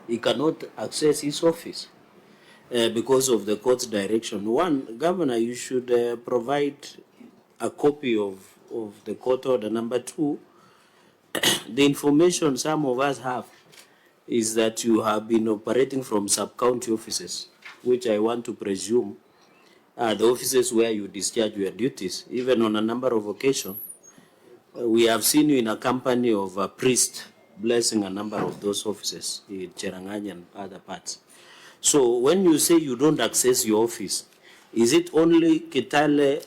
He cannot access his office because of the court's direction. One, Governor, you should provide a copy of the court order. Number two, the information some of us have is that you have been operating from sub-county offices, which I want to presume are the offices where you discharge your duties. Even on a number of occasions, we have seen you in a company of a priest blessing a number of those offices in Cherangany and other parts. So when you say you don't access your office, is it only Kitale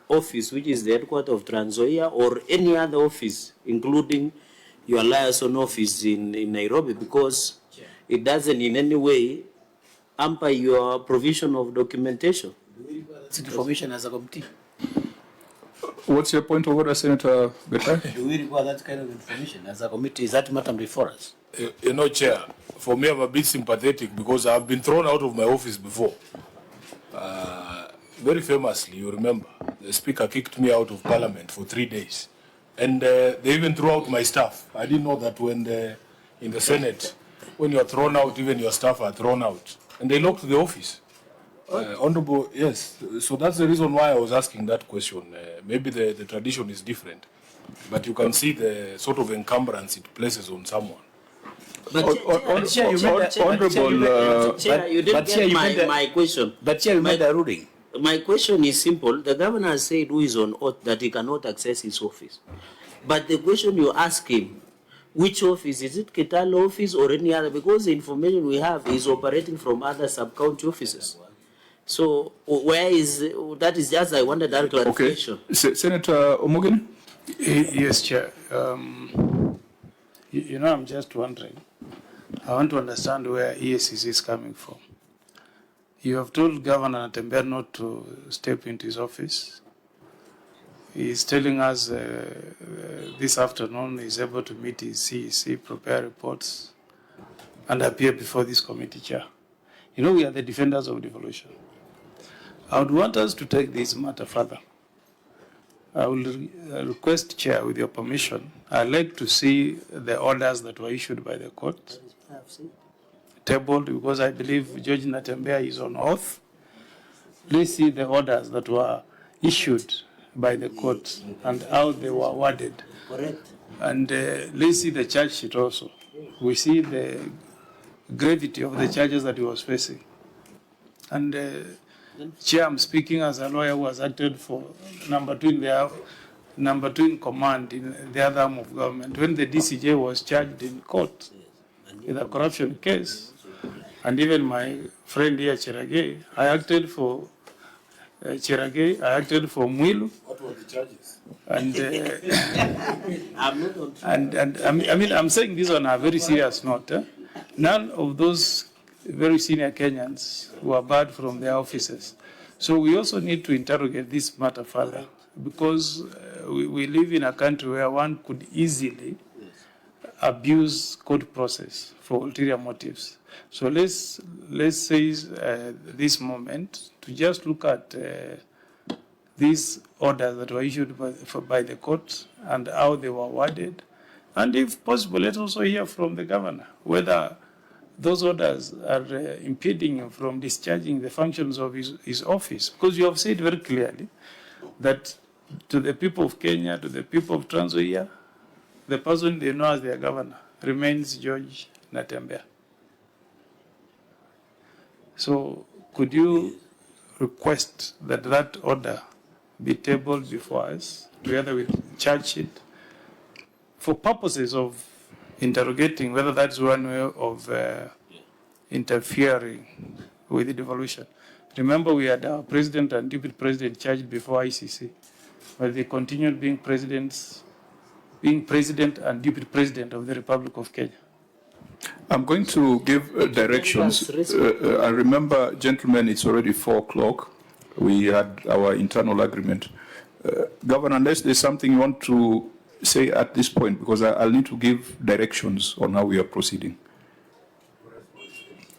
office, which is the headquarters of Trans Nzoia, or any other office, including your liaison office in Nairobi? Because it doesn't in any way hamper your provision of documentation. Information as a committee. What's your point of order, Senator Getachew? Do we require that kind of information as a committee? Is that matter before us? You know, Chair, for me, I'm a bit sympathetic because I've been thrown out of my office before. Very famously, you remember, the Speaker kicked me out of Parliament for 3 days. And they even threw out my staff. I didn't know that when in the Senate, when you're thrown out, even your staff are thrown out. And they locked the office. Honorable, yes. So that's the reason why I was asking that question. Maybe the tradition is different. But you can see the sort of encumbrance it places on someone. But Chair, you didn't get my question. But Chair, you made a ruling. My question is simple. The governor has said who is on oath that he cannot access his office. But the question you ask him, which office? Is it Kitale office or any other? Because the information we have is operating from other sub-county offices. So where is, that is just, I wanted that clarification. Okay. Senator Omogen? Yes, Chair. You know, I'm just wondering. I want to understand where EACC is coming from. You have told Governor Natembeya not to step into his office. He is telling us this afternoon he is able to meet his CEC, prepare reports, and appear before this committee, Chair. You know, we are the defenders of devolution. I would want us to take this matter further. I will request, Chair, with your permission, I'd like to see the orders that were issued by the court, tabled, because I believe Judge Natembeya is on oath. Let's see the orders that were issued by the court and how they were worded. Correct. And let's see the charge sheet also. We see the gravity of the charges that he was facing. And Chair, I'm speaking as a lawyer who has acted for number two in command in the other arm of government. When the DCJ was charged in court with a corruption case, and even my friend here, Cheragay, I acted for Cheragay, I acted for Mwilu. What were the charges? And I'm saying this on a very serious note. None of those very senior Kenyans were barred from their offices. So we also need to interrogate this matter further, because we live in a country where one could easily abuse court process for ulterior motives. So let's seize this moment to just look at these orders that were issued by the court and how they were worded. And if possible, let's also hear from the governor whether those orders are impeding him from discharging the functions of his office. Because you have said very clearly that to the people of Kenya, to the people of Trans Nzoia, the person they know as their governor remains Judge Natembeya. So could you request that that order be tabled before us, together with charge sheet, for purposes of interrogating whether that's one way of interfering with the devolution. Remember, we had our president and deputy president charged before ICC, but they continued being president and deputy president of the Republic of Kenya. I'm going to give directions. I remember, gentlemen, it's already 4 o'clock. We had our internal agreement. Governor, unless there's something you want to say at this point, because I'll need to give directions on how we are proceeding.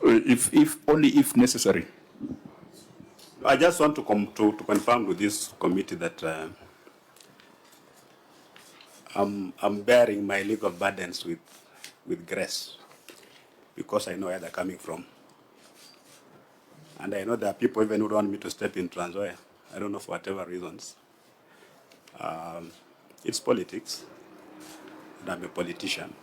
If only if necessary. I just want to confirm with this committee that I'm bearing my legal burdens with grace because I know where they're coming from. And I know there are people even who don't want me to step in Trans Nzoia. I don't know, for whatever reasons. It's politics, and I'm a politician.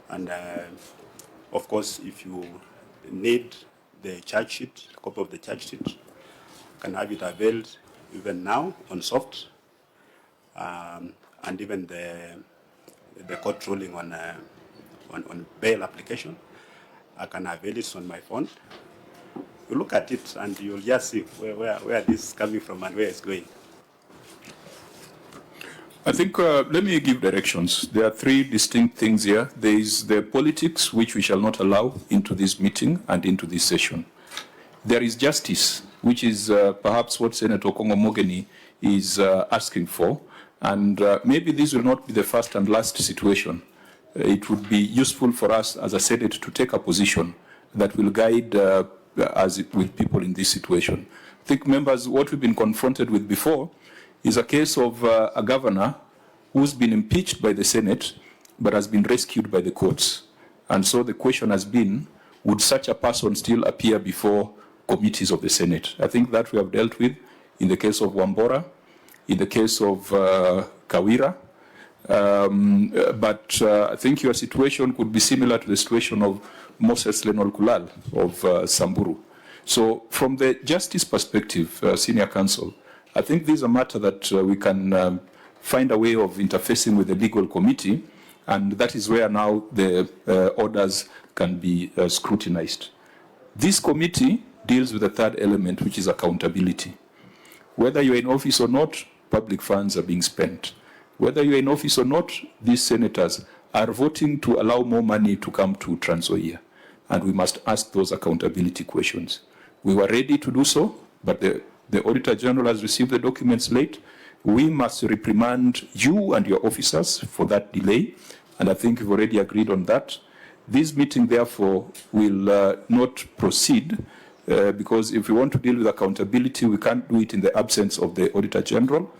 And of course, if you need the charge sheet, a copy of the charge sheet, you can have it availed even now on soft, and even the court ruling on bail application. I can avail it on my phone. You look at it and you'll just see where this is coming from and where it's going. I think, let me give directions. There are three distinct things here. There is the politics, which we shall not allow into this meeting and into this session. There is justice, which is perhaps what Senator Kongo Mogeni is asking for. And maybe this will not be the first and last situation. It would be useful for us as a Senate to take a position that will guide with people in this situation. I think, members, what we've been confronted with before is a case of a governor who's been impeached by the Senate but has been rescued by the courts. And so the question has been, would such a person still appear before committees of the Senate? I think that we have dealt with in the case of Wambora, in the case of Kawira, but I think your situation could be similar to the situation of Moses Lenol Kulal of Samburu. So from the justice perspective, Senior Counsel, I think this is a matter that we can find a way of interfacing with the legal committee, and that is where now the orders can be scrutinized. This committee deals with the third element, which is accountability. Whether you're in office or not, public funds are being spent. Whether you're in office or not, these senators are voting to allow more money to come to Trans Nzoia, and we must ask those accountability questions. We were ready to do so, but the Auditor General has received the documents late. We must reprimand you and your officers for that delay, and I think we've already agreed on that. This meeting, therefore, will not proceed because if we want to deal with accountability, we can't do it in the absence of the Auditor General.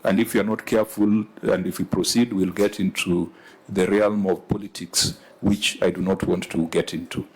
And if we are not careful and if we proceed, we'll get into the realm of politics, which I do not want to get into.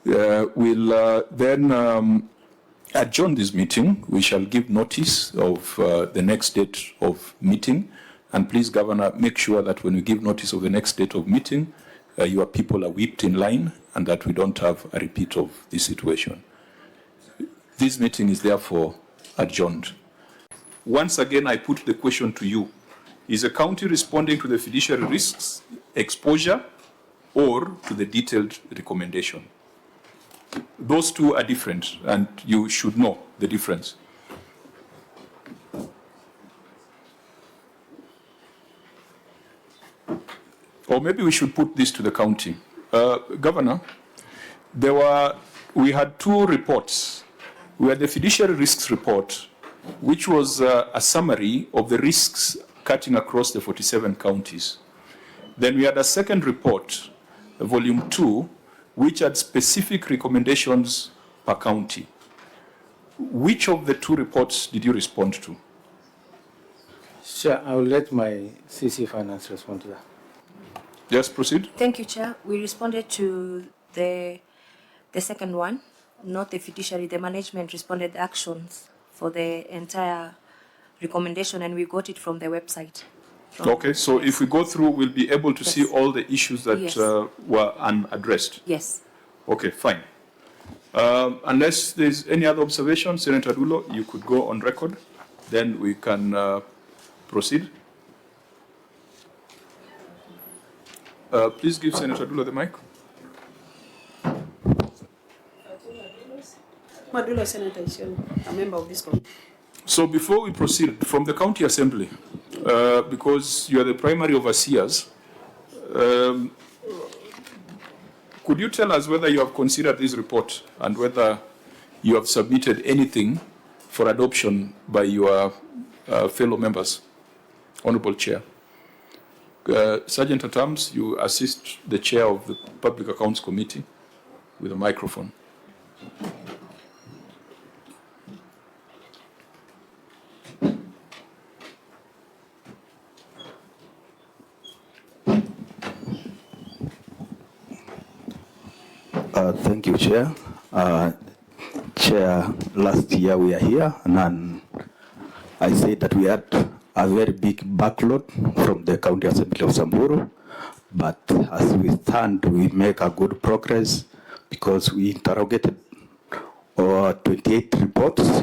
We'll then adjourn this meeting. We shall give notice of the next date of meeting. And please, Governor, make sure that when we give notice of the next date of meeting, your people are whipped in line and that we don't have a repeat of this situation. This meeting is therefore adjourned. Once again, I put the question to you. Is the county responding to the fiduciary risks exposure or to the detailed recommendation? Those two are different, and you should know the difference. Or maybe we should put this to the county. Governor, we had two reports. We had the fiduciary risks report, which was a summary of the risks cutting across the 47 counties. Then we had a second report, volume 2, which had specific recommendations per county. Which of the two reports did you respond to? Sure, I will let my CC Finance respond to that. Yes, proceed. Thank you, Chair. We responded to the second one, not the fiduciary. The management responded actions for the entire recommendation, and we got it from the website. Okay, so if we go through, we'll be able to see all the issues that Yes. were unaddressed. Yes. Okay, fine. Unless there's any other observation, Senator Dulo, you could go on record. Then we can proceed. Please give Senator Dulo the mic. Madulo Senator Isiolo, a member of this committee. So before we proceed, from the County Assembly, because you are the primary overseers, could you tell us whether you have considered this report and whether you have submitted anything for adoption by your fellow members? Honorable Chair. Sergeant at Arms, you assist the Chair of the Public Accounts Committee with a microphone. Thank you, Chair. Chair, last year we are here, and I said that we had a very big backlog from the County Assembly of Samburu, but as we stand, we make a good progress because we interrogated 28 reports,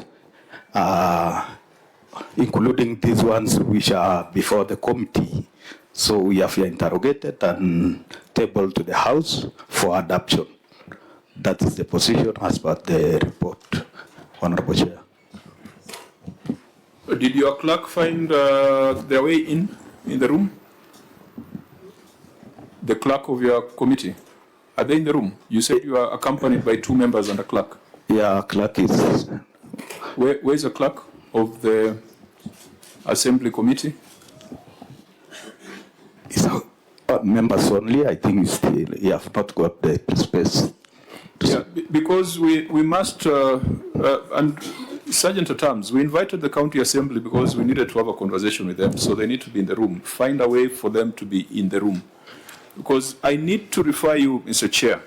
including these ones which are before the committee. So we have interrogated and tabled to the House for adoption. That is the position as per the report, Honorable Chair. Did your clerk find their way in the room? The clerk of your committee, are they in the room? You said you are accompanied by 2 members and a clerk. Yeah, clerk is. Where is the clerk of the Assembly Committee? It's members only. I think still you have not got the space. Yeah, because we must, and Sergeant at Arms, we invited the County Assembly because we needed to have a conversation with them, so they need to be in the room. Find a way for them to be in the room. Because I need to refer you, Mr. Chair,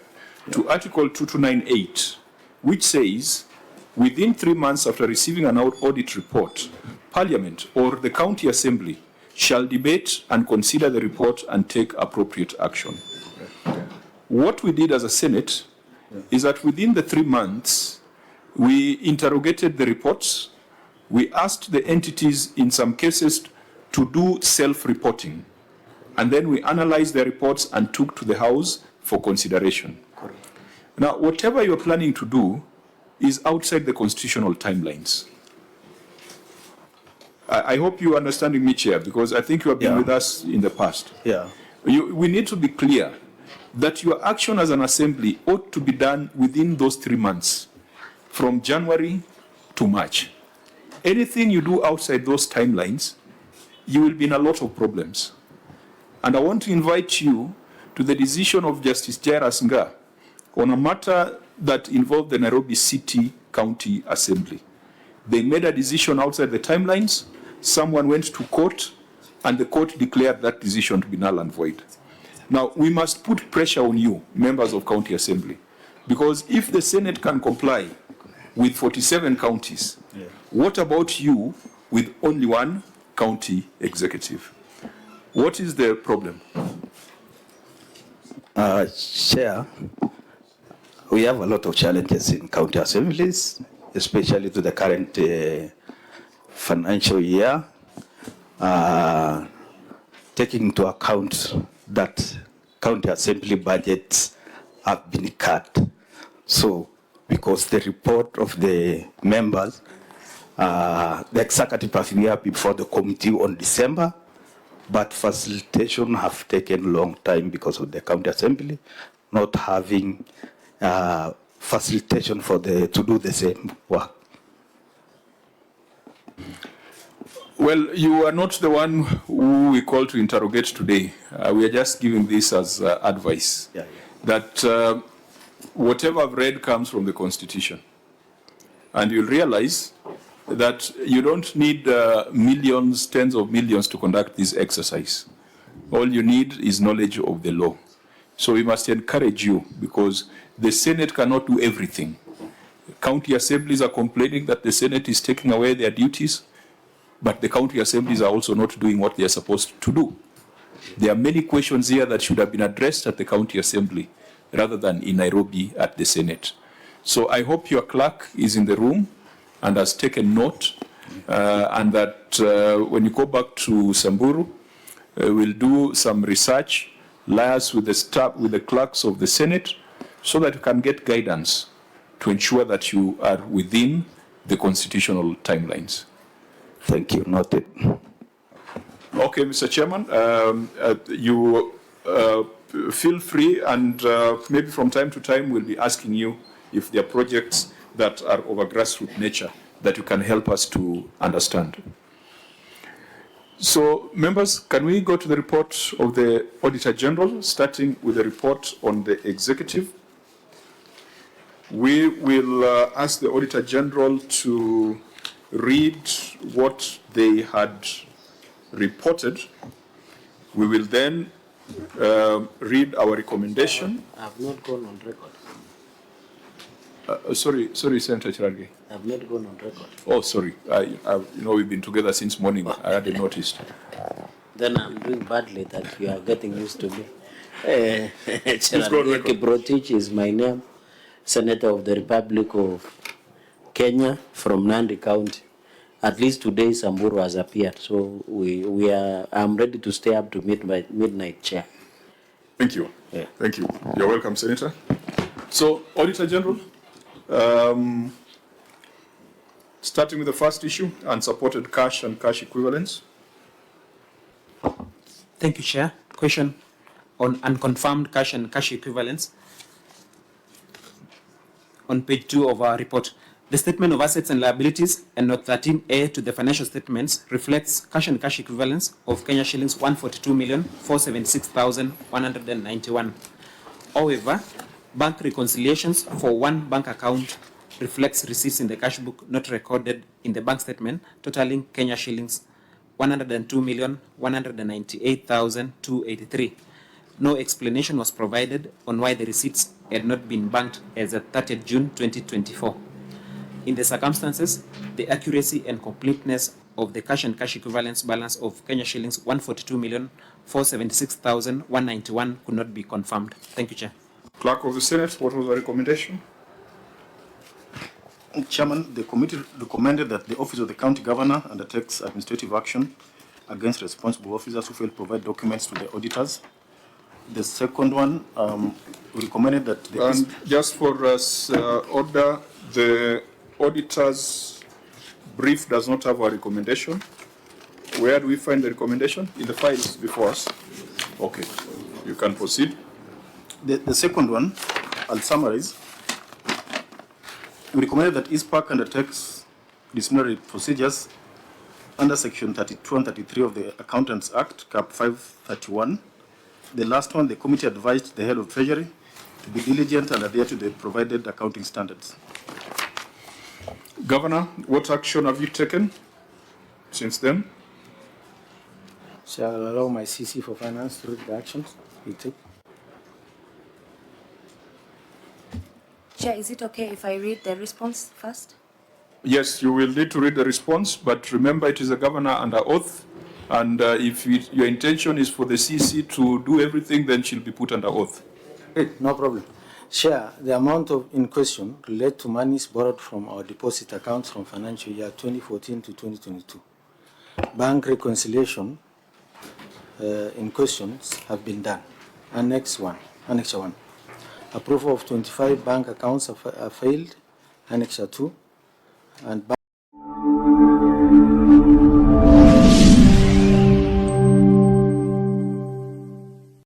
to Article 2298, which says, within 3 months after receiving an audit report, Parliament or the County Assembly shall debate and consider the report and take appropriate action. What we did as a Senate is that within the 3 months, we interrogated the reports. We asked the entities in some cases to do self-reporting. And then we analyzed the reports and took to the House for consideration. Correct. Now, whatever you're planning to do is outside the constitutional timelines. I hope you're understanding me, Chair, because I think you have been with us in the past. Yeah. We need to be clear that your action as an assembly ought to be done within those 3 months, from January to March. Anything you do outside those timelines, you will be in a lot of problems. And I want to invite you to the decision of Justice Jairus Nga on a matter that involved the Nairobi City County Assembly. They made a decision outside the timelines, someone went to court, and the court declared that decision to be null and void. Now, we must put pressure on you, members of County Assembly, because if the Senate can comply with 47 counties, what about you with only 1 county executive? What is the problem? Chair, we have a lot of challenges in county assemblies, especially to the current financial year, taking into account that county assembly budgets have been cut. So, because the report of the members, the executive have been here before the committee on December, but facilitation have taken a long time because of the county assembly not having facilitation for to do the same work. Well, you are not the one who we call to interrogate today. We are just giving this as advice, that whatever I've read comes from the Constitution. And you'll realize that you don't need millions, tens of millions to conduct this exercise. All you need is knowledge of the law. So we must encourage you, because the Senate cannot do everything. County assemblies are complaining that the Senate is taking away their duties, but the county assemblies are also not doing what they are supposed to do. There are many questions here that should have been addressed at the county assembly rather than in Nairobi at the Senate. So I hope your clerk is in the room and has taken note, and that when you go back to Samburu, we'll do some research, liaise with the staff, with the clerks of the Senate, so that you can get guidance to ensure that you are within the constitutional timelines. Thank you. Noted. Okay, Mr. Chairman, you feel free, and maybe from time to time we'll be asking you if there are projects that are of a grassroots nature that you can help us to understand. So, members, can we go to the report of the Auditor General, starting with the report on the executive? We will ask the Auditor General to read what they had reported. We will then read our recommendation. I have not gone on record. Sorry, Senator Chiragi. I've not gone on record. Oh, sorry. We've been together since morning. I hadn't noticed. Then I'm doing badly that you are getting used to me. Please go on record. Kiprotich is my name, Senator of the Republic of Kenya from Nandi County. At least today Samburu has appeared, so I'm ready to stay up to midnight, Chair. Thank you. Yeah. Thank you. You're welcome, Senator. So, Auditor General, starting with the first issue, unsupported cash and cash equivalents. Thank you, Chair. Question on unconfirmed cash and cash equivalents. On page 2 of our report, the statement of assets and liabilities and note 13A to the financial statements reflects cash and cash equivalents of Kenya shillings 142,476,191. However, bank reconciliations for one bank account reflects receipts in the cash book not recorded in the bank statement, totaling Kenya shillings 102,198,283. No explanation was provided on why the receipts had not been banked as at 30th June 2024. In the circumstances, the accuracy and completeness of the cash and cash equivalents balance of Kenya shillings 142,476,191 could not be confirmed. Thank you, Chair. Clerk of the Senate, what was the recommendation? Chairman, the committee recommended that the Office of the County Governor undertakes administrative action against responsible officers who fail to provide documents to the auditors. The second one, we recommended that just for us, order, the auditor's brief does not have a recommendation. Where do we find the recommendation? In the files before us. Okay, you can proceed. The second one, I'll summarize. We recommended that ISPAC undertakes disciplinary procedures under Section 32 and 33 of the Accountants Act, Cap 531. The last one, the committee advised the head of Treasury to be diligent and adhere to the provided accounting standards. Governor, what action have you taken since then? Shall I allow my CC for Finance to read the actions we took? Chair, is it okay if I read the response first? Yes, you will need to read the response, but remember it is a governor under oath, and if your intention is for the CC to do everything, then she'll be put under oath. Great, no problem. Chair, the amount in question relate to monies borrowed from our deposit accounts from financial year 2014 to 2022. Bank reconciliation in questions have been done. Annex 1. Approval of 25 bank accounts are failed. Annex 2. And